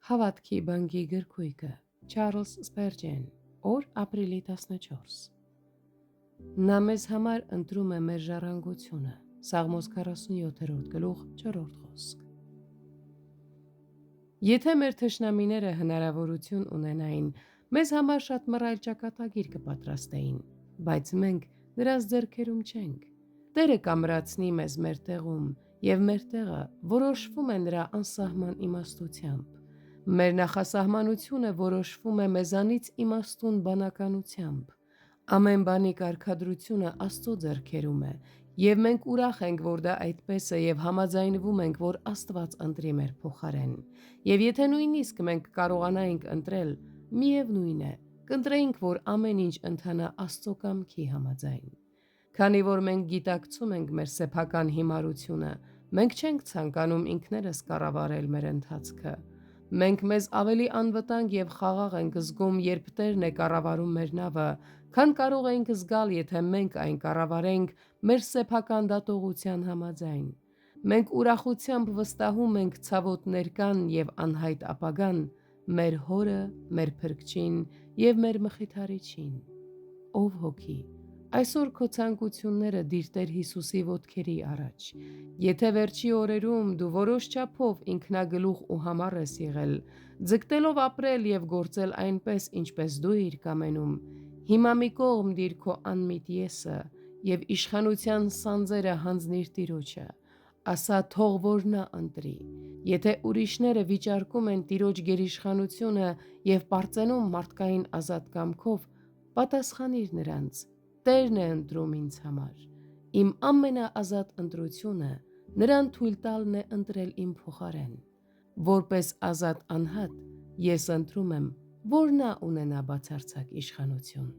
Հավատքի բանկի գրքույկը Չարլզ Սպերջեն, օր ապրիլի 14։ Նա մեզ համար ընտրում է մեր ժառանգությունը, Սաղմոս 47-րդ գլուխ 4-րդ խոսք։ Եթե մեր թշնամիները հնարավորություն ունենային, մեզ համար շատ մռայլ ճակատագիր կպատրաստեին, բայց մենք նրանց ձեռքերում չենք։ Տերը կամրացնի մեզ մեր տեղում, և մեր տեղը որոշվում է նրա անսահման իմաստությամբ։ Մեր նախասահմանությունը որոշվում է մեզանից իմաստուն բանականությամբ։ Ամեն բանի կարգադրությունը Աստծո ձեռքերում է, և մենք ուրախ ենք, որ դա այդպես է, և համաձայնվում ենք, որ Աստված ընտրի մեր փոխարեն։ Եվ եթե նույնիսկ մենք կարողանայինք ընտրել, միևնույն է, կընտրեինք, որ ամեն ինչ ընթանա Աստծո կամքի համաձայն։ Քանի որ մենք գիտակցում ենք մեր սեփական հիմարությունը, մենք չենք ցանկանում ինքներս կառավարել մեր ընթացքը։ Մենք մեզ ավելի անվտանգ և խաղաղ ենք զգում, երբ Տերն է կառավարում մեր նավը, քան կարող էինք զգալ, եթե մենք այն կառավարենք մեր սեփական դատողության համաձայն։ Մենք ուրախությամբ վստահում ենք ցավոտ ներկան և անհայտ ապագան, մեր Հորը, մեր Փրկչին և մեր Մխիթարիչին։ Ով Հոգի, այսօր քո ցանկությունները դիր Տեր Հիսուսի ոտքերի առաջ։ Եթե վերջի օրերում դու որոշ չափով ինքնագլուխ ու համառ ես եղել, ձգտելով ապրել և գործել այնպես, ինչպես դու էիր կամենում, հիմա մի կողմ դիր քո անմիտ եսը և իշխանության սանձերը հանձնիր Տիրոջը։ Ասա՝ թող որ նա ընտրի։ Եթե ուրիշները վիճարկում են Տիրոջ գերիշխանությունը և պարծենում մարդկային ազատ կամքով, պատասխանիր նրանց. Տերն է ընտրում ինձ համար։ Իմ ամենաազատ ընտրությունը նրան թույլ տալն է ընտրել իմ փոխարեն։ Որպես ազատ անհատ, ես ընտրում եմ, որ նա ունենա բացարձակ իշխանություն։